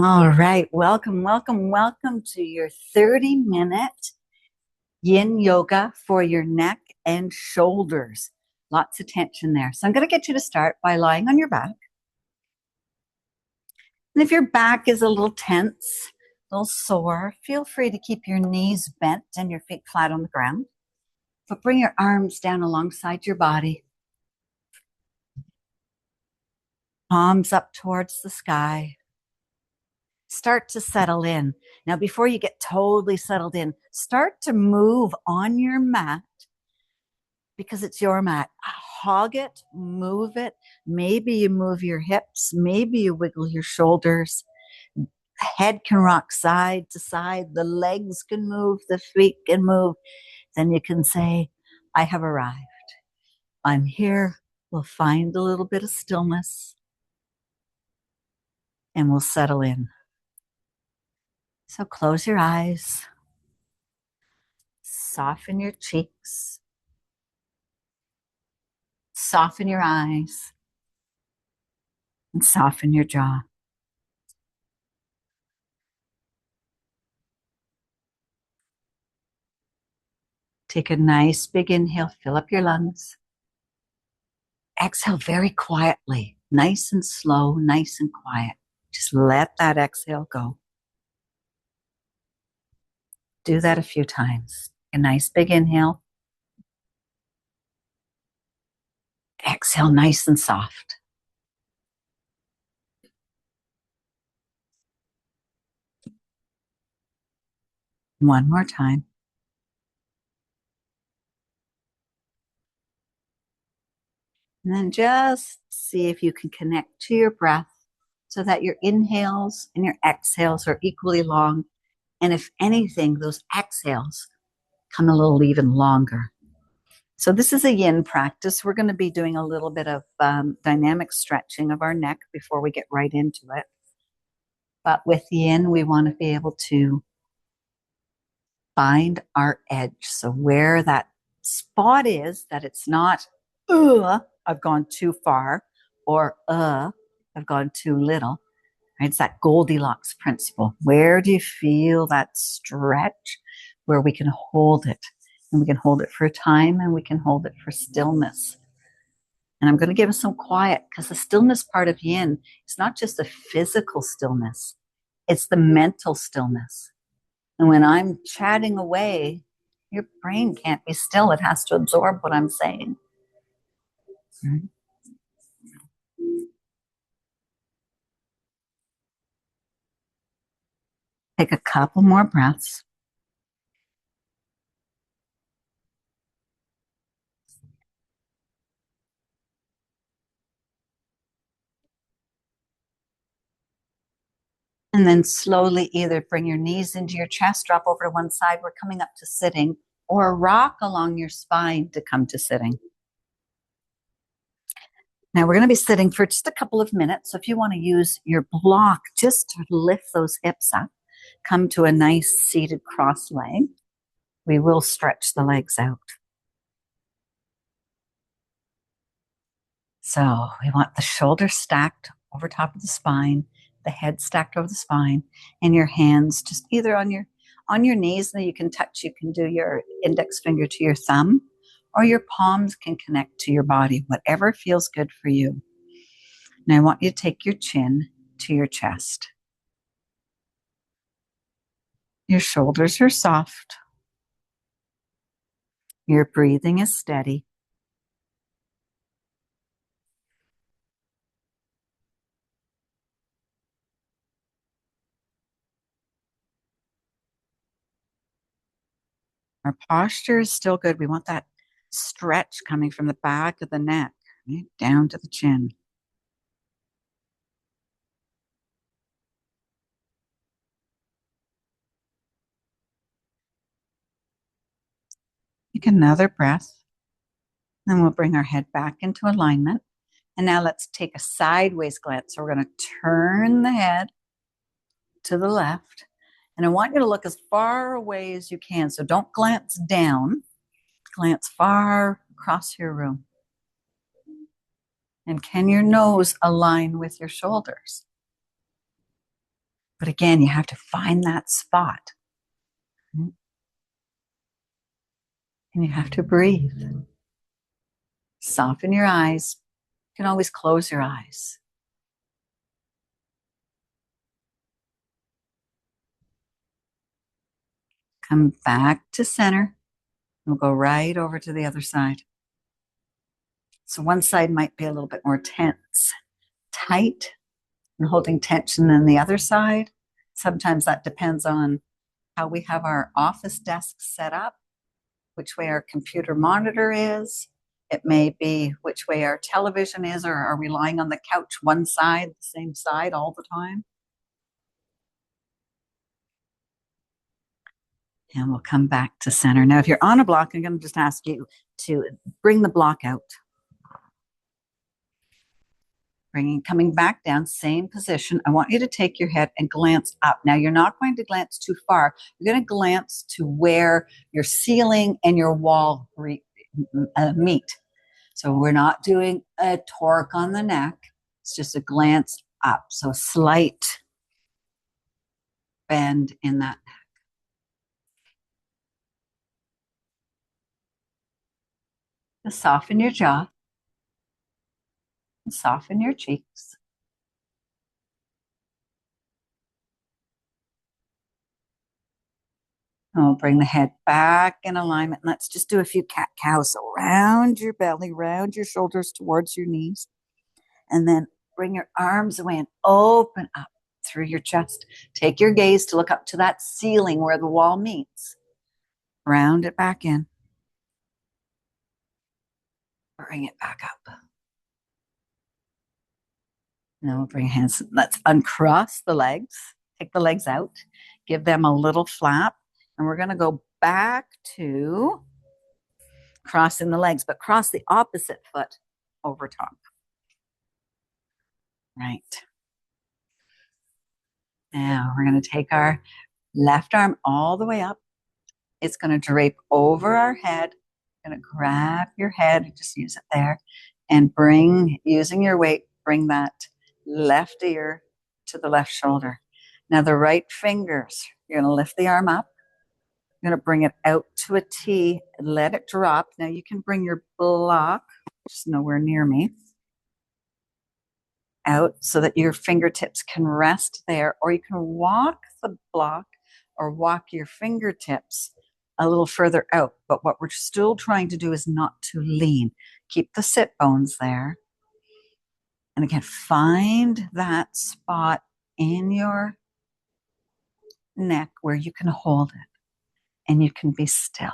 All right. Welcome, welcome, welcome to your 30-minute yin yoga for your neck and shoulders. Lots of tension there. So I'm going to get you to start by lying on your back. And if your back is a little tense, a little sore, feel free to keep your knees bent and your feet flat on the ground. But bring your arms down alongside your body. Palms up towards the sky. Start to settle in. Now, before you get totally settled in, start to move on your mat because it's your mat. Hog it, move it. Maybe you move your hips, maybe you wiggle your shoulders. Head can rock side to side, the legs can move, the feet can move. Then you can say, I have arrived. I'm here. We'll find a little bit of stillness and we'll settle in. So close your eyes, soften your cheeks, soften your eyes, and soften your jaw. Take a nice big inhale, fill up your lungs. Exhale very quietly, nice and slow, nice and quiet. Just let that exhale go. Do that a few times. A nice big inhale. Exhale nice and soft. One more time. And then just see if you can connect to your breath so that your inhales and your exhales are equally long. And if anything, those exhales come a little even longer. So this is a yin practice. We're going to be doing a little bit of dynamic stretching of our neck before we get right into it. But with yin, we want to be able to find our edge. So where that spot is, that it's not, I've gone too far, or, I've gone too little. Right? It's that Goldilocks principle. Where do you feel that stretch where we can hold it? And we can hold it for a time and we can hold it for stillness. And I'm going to give us some quiet because the stillness part of yin is not just the physical stillness, it's the mental stillness. And when I'm chatting away, your brain can't be still. It has to absorb what I'm saying. Right? Take a couple more breaths. And then slowly either bring your knees into your chest, drop over to one side. We're coming up to sitting, or rock along your spine to come to sitting. Now we're going to be sitting for just a couple of minutes. So if you want to use your block just to lift those hips up, come to a nice seated cross leg. We will stretch the legs out. So we want the shoulders stacked over top of the spine, the head stacked over the spine, and your hands just either on your knees that you can touch. You can do your index finger to your thumb, or your palms can connect to your body, whatever feels good for you. Now I want you to take your chin to your chest. Your shoulders are soft. Your breathing is steady. Our posture is still good. We want that stretch coming from the back of the neck, right, down to the chin. Take another breath. Then we'll bring our head back into alignment. And now let's take a sideways glance. So we're going to turn the head to the left. And I want you to look as far away as you can. So don't glance down, glance far across your room. And can your nose align with your shoulders? But again, you have to find that spot. And you have to breathe. Soften your eyes. You can always close your eyes. Come back to center. We'll go right over to the other side. So one side might be a little bit more tense, tight, and holding tension than the other side. Sometimes that depends on how we have our office desk set up, which way our computer monitor is. It may be which way our television is, or are we lying on the couch one side, the same side all the time? And we'll come back to center. Now, if you're on a block, I'm going to just ask you to bring the block out. Coming back down, same position. I want you to take your head and glance up. Now, you're not going to glance too far. You're going to glance to where your ceiling and your wall meet. So we're not doing a torque on the neck. It's just a glance up. So a slight bend in that neck. Just soften your jaw and soften your cheeks. And we'll bring the head back in alignment. Let's just do a few cat cows. So round your belly, round your shoulders towards your knees. And then bring your arms away and open up through your chest. Take your gaze to look up to that ceiling where the wall meets. Round it back in. Bring it back up. Now we'll bring hands. Let's uncross the legs. Take the legs out. Give them a little flap. And we're going to go back to crossing the legs, but cross the opposite foot over top. Right. Now we're going to take our left arm all the way up. It's going to drape over our head. Going to grab your head, just use it there, and bring, using your weight, bring that left ear to the left shoulder. Now the right fingers, you're going to lift the arm up. You're going to bring it out to a T and let it drop. Now you can bring your block, just nowhere near me, out so that your fingertips can rest there, or you can walk the block or walk your fingertips a little further out. But what we're still trying to do is not to lean. Keep the sit bones there. And again, find that spot in your neck where you can hold it and you can be still.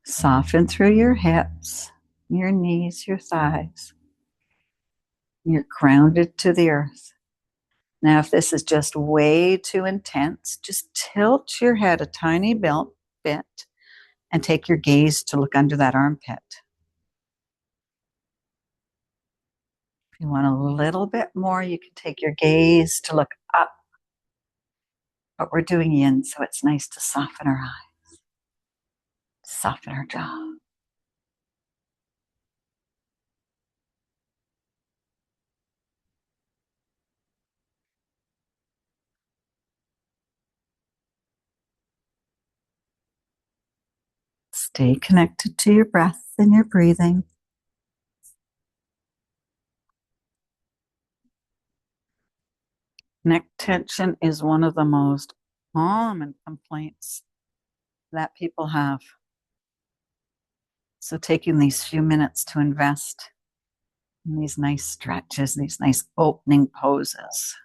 Soften through your hips, your knees, your thighs. You're grounded to the earth. Now, if this is just way too intense, just tilt your head a tiny bit and take your gaze to look under that armpit. If you want a little bit more, you can take your gaze to look up. But we're doing yin, so it's nice to soften our eyes, soften our jaw. Stay connected to your breath and your breathing. Neck tension is one of the most common complaints that people have. So taking these few minutes to invest in these nice stretches, these nice opening poses.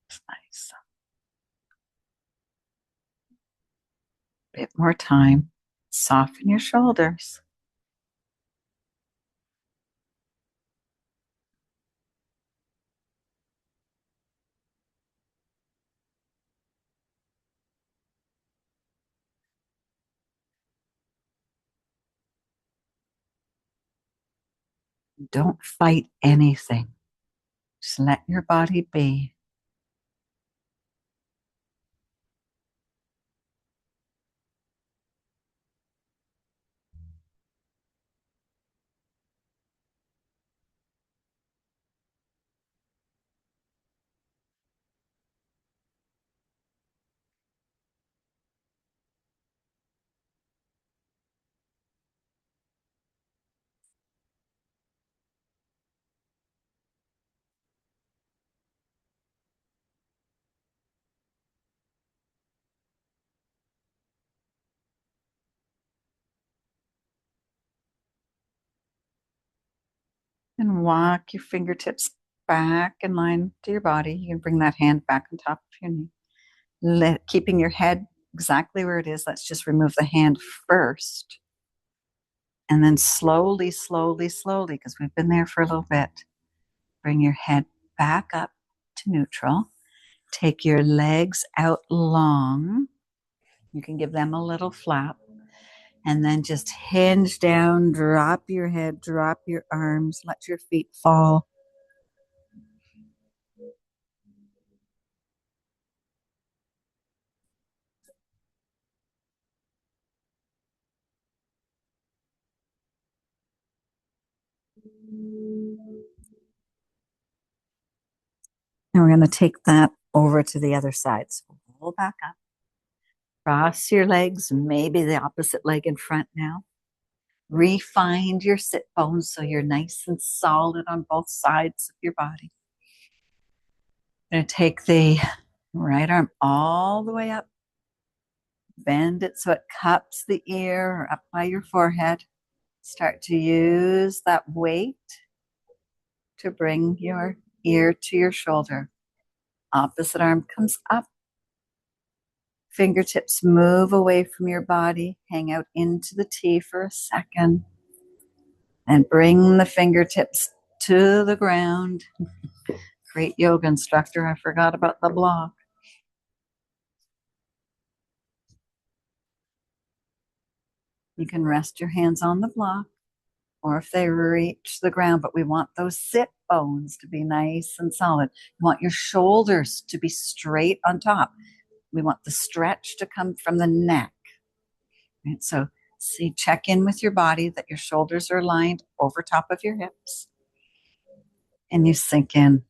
It's nice. A bit more time. Soften your shoulders. Don't fight anything. Just let your body be. And walk your fingertips back in line to your body. You can bring that hand back on top of your knee. Keeping your head exactly where it is. Let's just remove the hand first. And then slowly, slowly, slowly, because we've been there for a little bit, bring your head back up to neutral. Take your legs out long. You can give them a little flap. And then just hinge down, drop your head, drop your arms, let your feet fall. And we're going to take that over to the other side. So roll back up, cross your legs, maybe the opposite leg in front now. Refine your sit bones so you're nice and solid on both sides of your body. You're going to take the right arm all the way up, bend it so it cups the ear or up by your forehead. Start to use that weight to bring your ear to your shoulder. Opposite arm comes up. Fingertips move away from your body. Hang out into the T for a second. And bring the fingertips to the ground. Great yoga instructor. I forgot about the block. You can rest your hands on the block or if they reach the ground, but we want those sit bones to be nice and solid. You want your shoulders to be straight on top. We want the stretch to come from the neck. Right? So see, check in with your body that your shoulders are lined over top of your hips. And you sink in.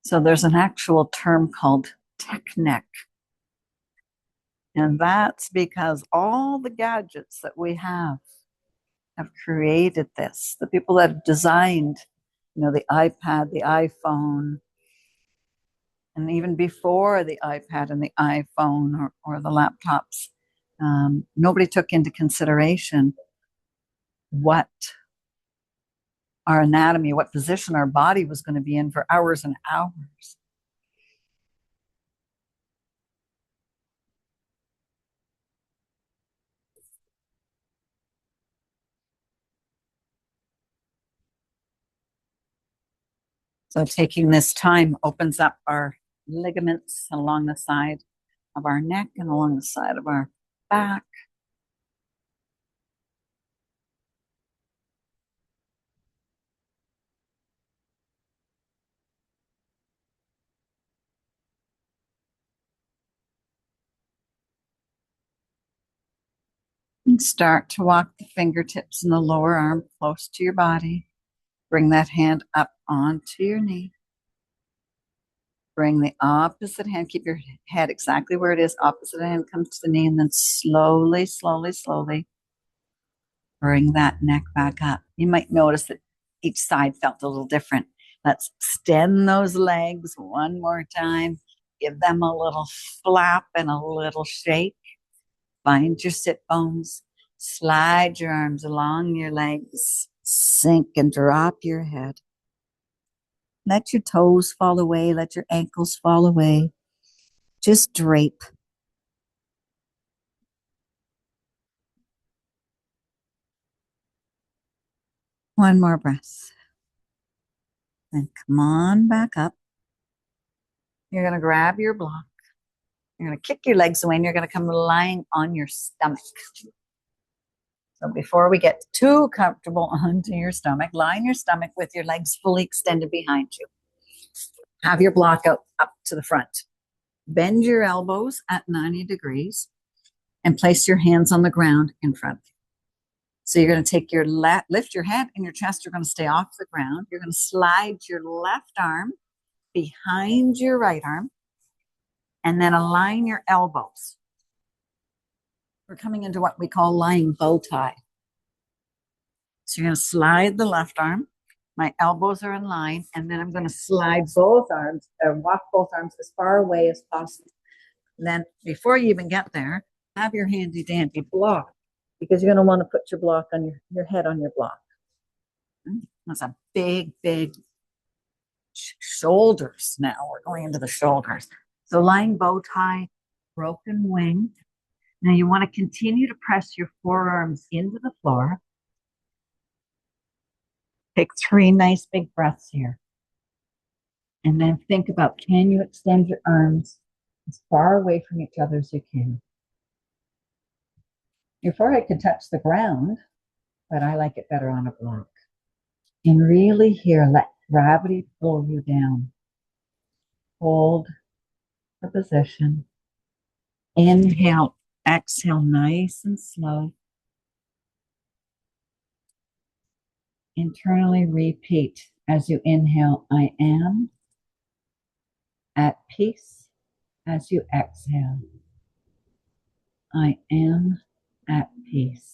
So there's an actual term called tech neck. And that's because all the gadgets that we have created this. The people that have designed, the iPad, the iPhone, and even before the iPad and the iPhone or the laptops, nobody took into consideration what our anatomy, what position our body was going to be in for hours and hours. So taking this time opens up our ligaments along the side of our neck and along the side of our back. And start to walk the fingertips and the lower arm close to your body. Bring that hand up onto your knee. Bring the opposite hand. Keep your head exactly where it is. Opposite hand comes to the knee, and then slowly, slowly, slowly bring that neck back up. You might notice that each side felt a little different. Let's extend those legs one more time. Give them a little flap and a little shake. Find your sit bones. Slide your arms along your legs. Sink and drop your head. Let your toes fall away. Let your ankles fall away. Just drape. One more breath. Then come on back up. You're going to grab your block. You're going to kick your legs away and you're going to come lying on your stomach. So before we get too comfortable onto your stomach, lie on your stomach with your legs fully extended behind you. Have your block out up to the front. Bend your elbows at 90 degrees and place your hands on the ground in front of you. So you're going to take your lift your head and your chest are going to stay off the ground. You're going to slide your left arm behind your right arm and then align your elbows. We're coming into what we call lying bow tie. So you're going to slide the left arm. My elbows are in line, and then I'm going to slide both arms, or walk both arms as far away as possible. And then before you even get there, have your handy dandy block because you're going to want to put your block on your head on your block. That's a big, big shoulders now. We're going into the shoulders. So lying bow tie, broken wing. Now you want to continue to press your forearms into the floor. Take 3 nice big breaths here. And then think about, can you extend your arms as far away from each other as you can? Your forehead can touch the ground, but I like it better on a block. And really here, let gravity pull you down. Hold the position. Inhale, exhale, nice and slow. Internally repeat as you inhale, I am at peace. As you exhale, I am at peace.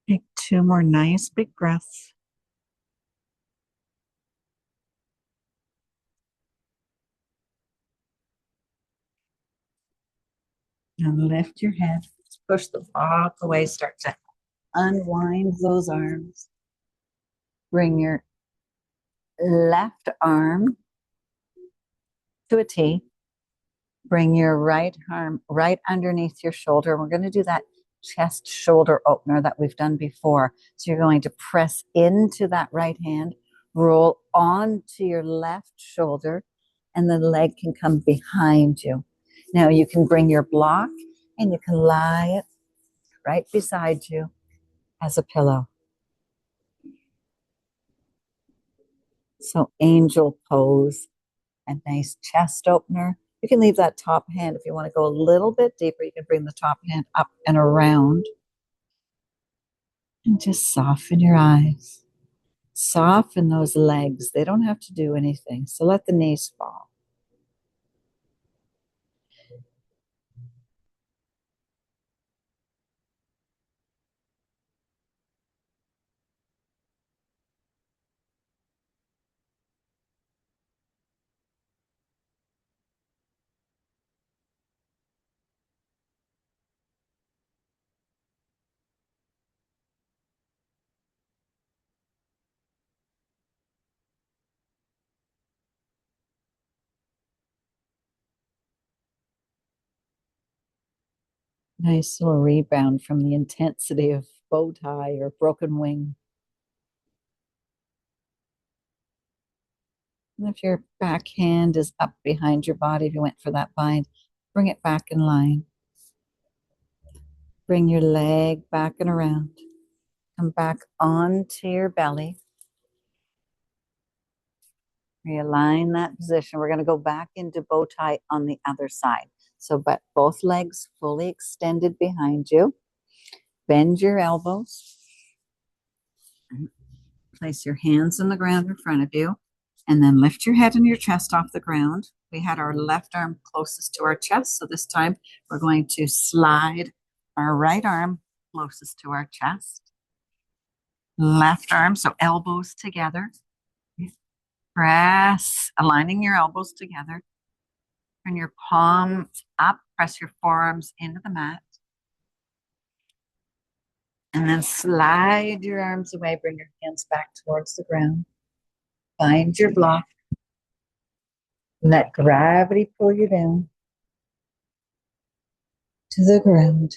Take 2 more nice big breaths. And lift your head. Just push the block away. Start to unwind those arms. Bring your left arm to a T. Bring your right arm right underneath your shoulder. We're going to do that chest shoulder opener that we've done before. So you're going to press into that right hand, roll onto your left shoulder, and the leg can come behind you. Now you can bring your block and you can lie it right beside you as a pillow. So angel pose, a nice chest opener. You can leave that top hand if you want to go a little bit deeper. You can bring the top hand up and around. And just soften your eyes. Soften those legs. They don't have to do anything. So let the knees fall. Nice little rebound from the intensity of bow tie or broken wing. And if your back hand is up behind your body, if you went for that bind, bring it back in line. Bring your leg back and around. Come back onto your belly. Realign that position. We're going to go back into bow tie on the other side. So, but both legs fully extended behind you. Bend your elbows. Place your hands on the ground in front of you. And then lift your head and your chest off the ground. We had our left arm closest to our chest. So this time we're going to slide our right arm closest to our chest. Left arm, so elbows together. Press, aligning your elbows together. Turn your palms up, press your forearms into the mat. And then slide your arms away, bring your hands back towards the ground. Find your block. Let gravity pull you down to the ground.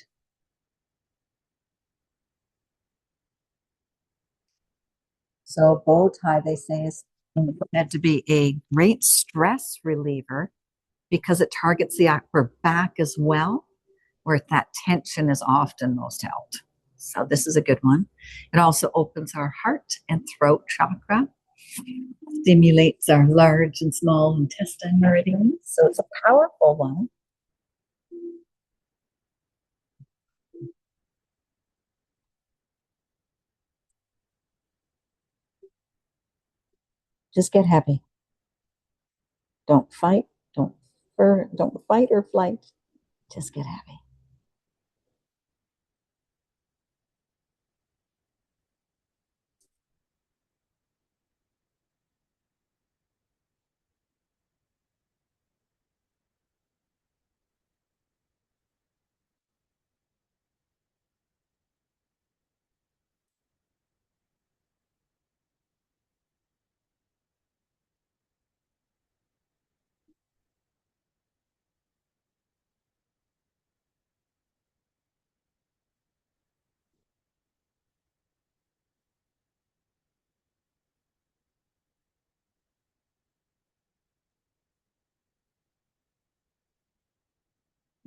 So bow tie, they say, is Meant to be a great stress reliever because it targets the upper back as well, where that tension is often most held. So this is a good one. It also opens our heart and throat chakra, stimulates our large and small intestine meridians. So it's a powerful one. Just get happy. Don't fight. Don't fight or flight. Just get happy.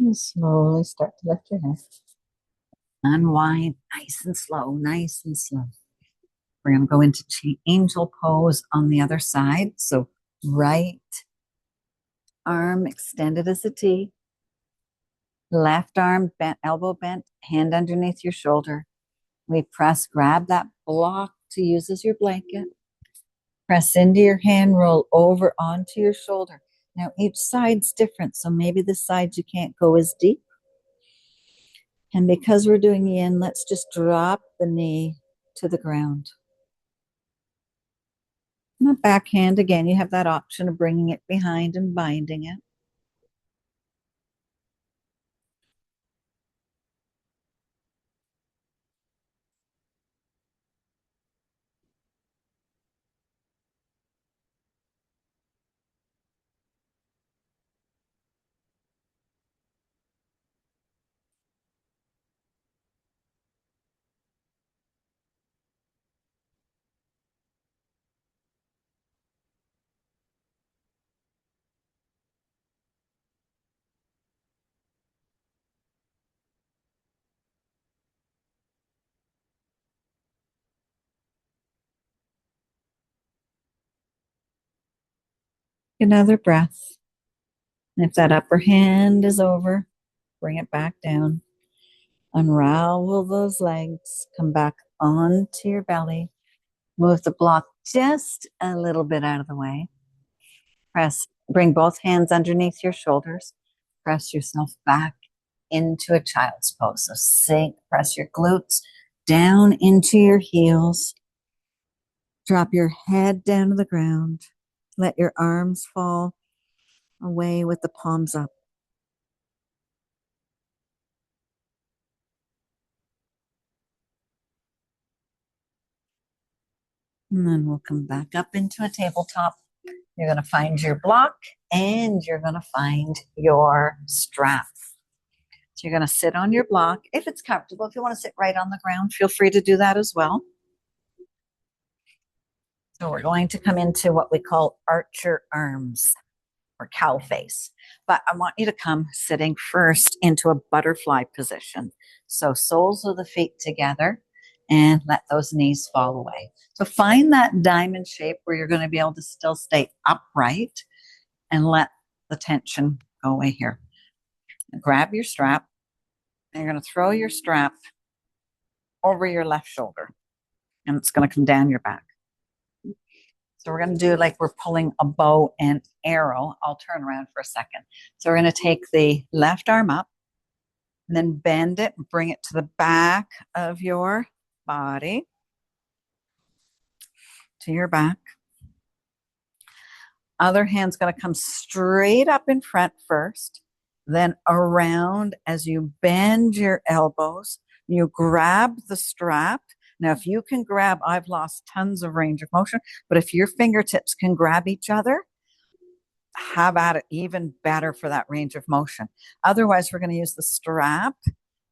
And slowly start to lift your head. Unwind nice and slow, nice and slow. We're going to go into angel pose on the other side. So right arm extended as a T, left arm bent, elbow bent, hand underneath your shoulder. We press, grab that block to use as your blanket. Press into your hand, roll over onto your shoulder. Now each side's different, so maybe the side you can't go as deep. And because we're doing yin, let's just drop the knee to the ground. And the backhand, again, you have that option of bringing it behind and binding it. Another breath. And if that upper hand is over, bring it back down. Unravel those legs. Come back onto your belly. Move the block just a little bit out of the way. Press, bring both hands underneath your shoulders. Press yourself back into a child's pose. So sink, press your glutes down into your heels. Drop your head down to the ground. Let your arms fall away with the palms up. And then we'll come back up into a tabletop. You're going to find your block and you're going to find your strap. So you're going to sit on your block if it's comfortable. If you want to sit right on the ground, feel free to do that as well. So we're going to come into what we call archer arms or cow face. But I want you to come sitting first into a butterfly position. So soles of the feet together and let those knees fall away. So find that diamond shape where you're going to be able to still stay upright and let the tension go away here. Grab your strap and you're going to throw your strap over your left shoulder and it's going to come down your back. So we're going to do like we're pulling a bow and arrow. I'll turn around for a second. So we're going to take the left arm up and then bend it and bring it to the back of your body, to your back. Other hand's going to come straight up in front first, then around as you bend your elbows. You grab the strap. Now, if you can grab, I've lost tons of range of motion, but if your fingertips can grab each other, have at it, even better for that range of motion. Otherwise, we're going to use the strap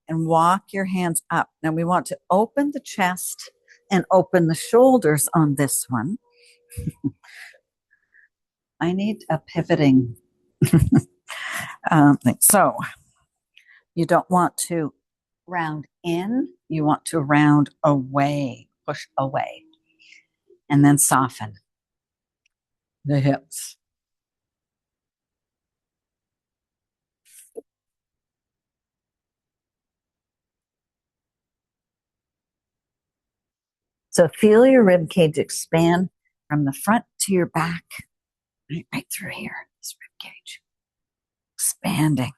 and walk your hands up. Now, we want to open the chest and open the shoulders on this one. I need a pivoting thing. So you don't want to round in, you want to round away, push away, and then soften the hips. So feel your rib cage expand from the front to your back, right through here, this rib cage expanding.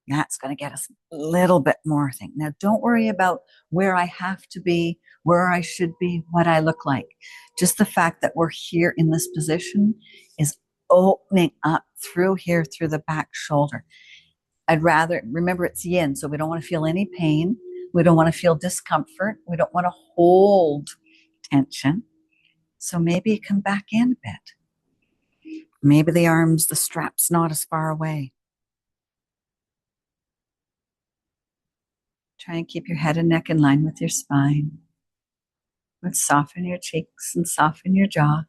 That's going to get us a little bit more thing. Now, don't worry about where I have to be, where I should be, what I look like. Just the fact that we're here in this position is opening up through here, through the back shoulder. I'd rather, remember it's yin, so we don't want to feel any pain. We don't want to feel discomfort. We don't want to hold tension. So maybe come back in a bit. Maybe the arms, the strap's not as far away. Try and keep your head and neck in line with your spine. And soften your cheeks and soften your jaw.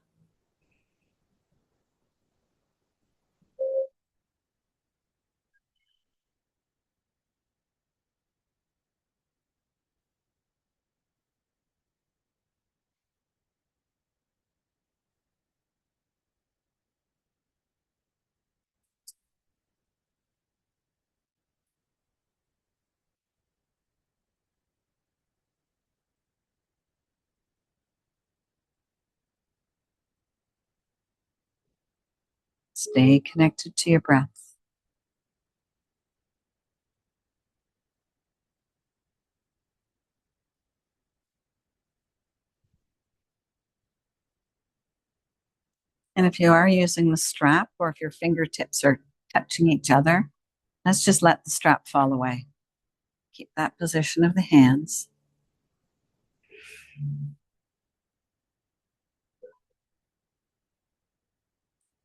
Stay connected to your breath. And if you are using the strap or if your fingertips are touching each other, let's just let the strap fall away. Keep that position of the hands.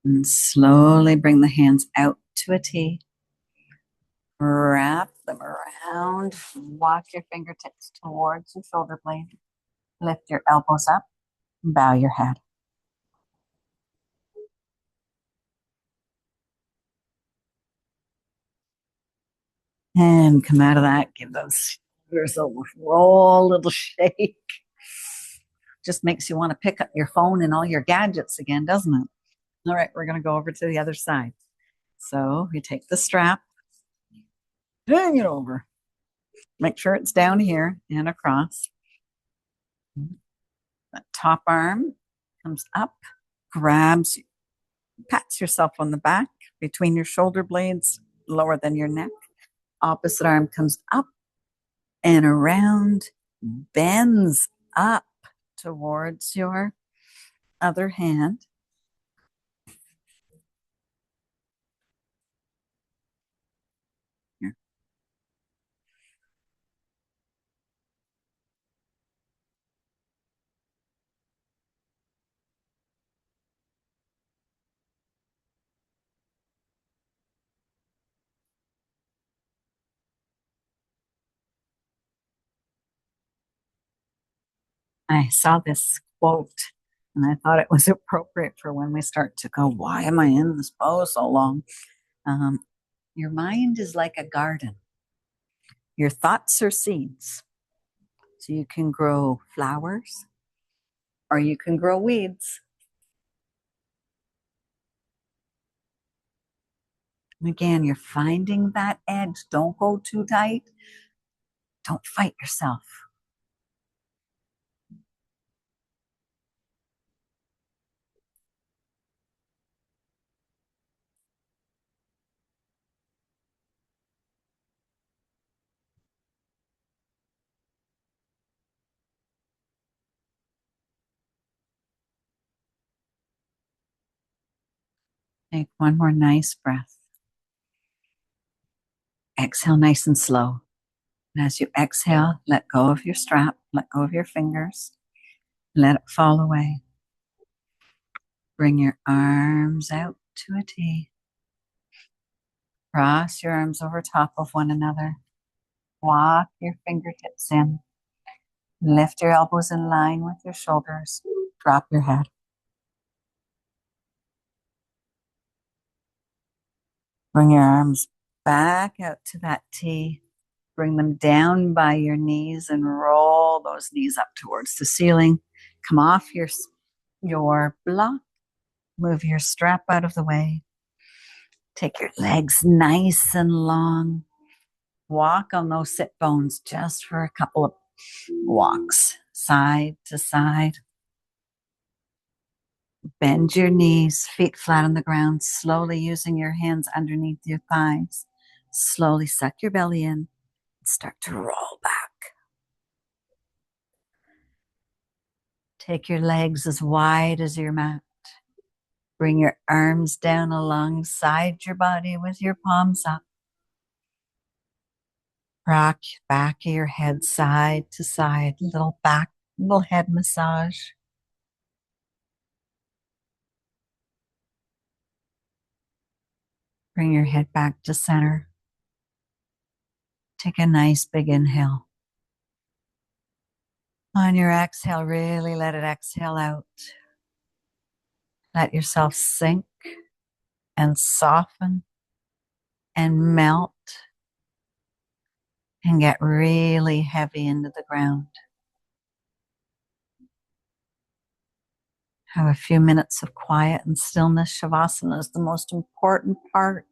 And slowly bring the hands out to a T. Wrap them around. Walk your fingertips towards your shoulder blade. Lift your elbows up. Bow your head. And come out of that. Give those shoulders a roll, little shake. Just makes you want to pick up your phone and all your gadgets again, doesn't it? All right, we're going to go over to the other side. So you take the strap, hang it over. Make sure it's down here and across. That top arm comes up, grabs, pats yourself on the back between your shoulder blades, lower than your neck. Opposite arm comes up and around, bends up towards your other hand. Here. I saw this quote and I thought it was appropriate for when we start to go, why am I in this pose so long? Um, your mind is like a garden. Your thoughts are seeds. So you can grow flowers or you can grow weeds. And again, you're finding that edge. Don't go too tight. Don't fight yourself. Take one more nice breath. Exhale nice and slow. And as you exhale, let go of your strap, let go of your fingers, let it fall away. Bring your arms out to a T. Cross your arms over top of one another. Walk your fingertips in. Lift your elbows in line with your shoulders. Drop your head. Bring your arms back out to that T. Bring them down by your knees and roll those knees up towards the ceiling. Come off your block. Move your strap out of the way. Take your legs nice and long. Walk on those sit bones just for a couple of walks, side to side. Bend your knees, feet flat on the ground, slowly using your hands underneath your thighs. Slowly suck your belly in and start to roll back. Take your legs as wide as your mat. Bring your arms down alongside your body with your palms up. Rock back of your head side to side, little head massage. Bring your head back to center. Take a nice big inhale. On your exhale, really let it exhale out. Let yourself sink and soften and melt and get really heavy into the ground. Have a few minutes of quiet and stillness. Shavasana is the most important part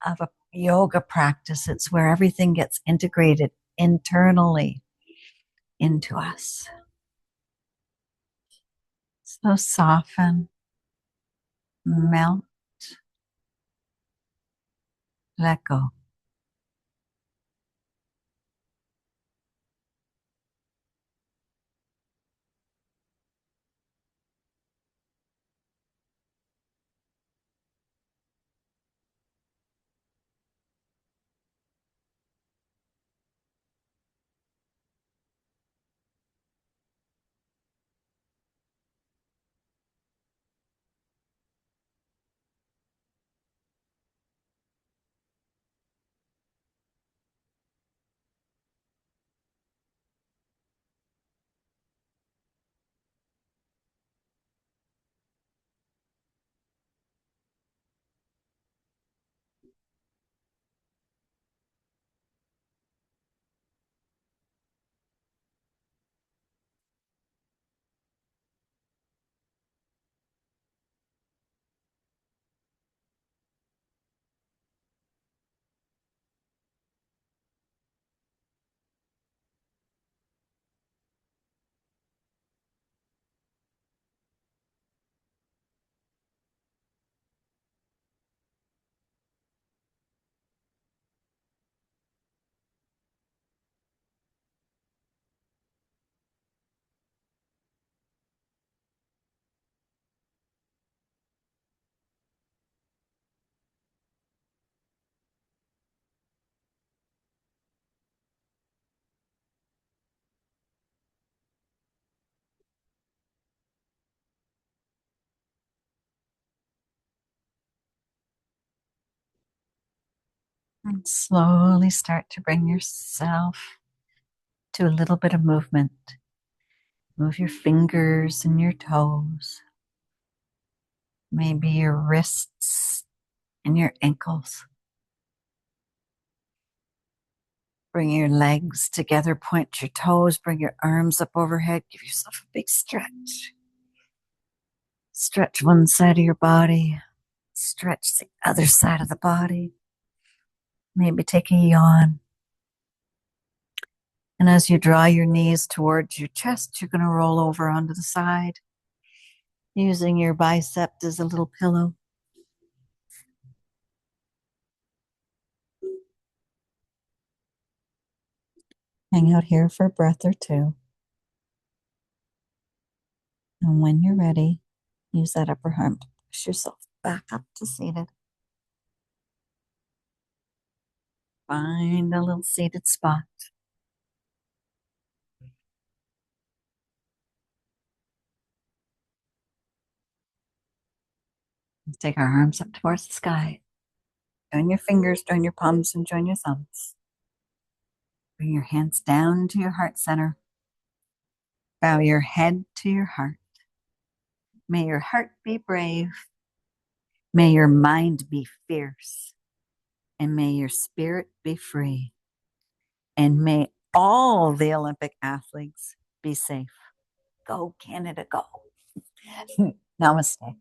of a yoga practice. It's where everything gets integrated internally into us. So soften, melt, let go. And slowly start to bring yourself to a little bit of movement. Move your fingers and your toes, maybe your wrists and your ankles. Bring your legs together, point your toes, bring your arms up overhead, give yourself a big stretch. Stretch one side of your body, stretch the other side of the body. Maybe take a yawn. And as you draw your knees towards your chest, you're going to roll over onto the side, using your bicep as a little pillow. Hang out here for a breath or two. And when you're ready, use that upper arm to push yourself back up to seated. Find a little seated spot. Take our arms up towards the sky. Join your fingers, join your palms, and join your thumbs. Bring your hands down to your heart center. Bow your head to your heart. May your heart be brave. May your mind be fierce, and may your spirit be free, and may all the Olympic athletes be safe. Go, Canada, go. Namaste.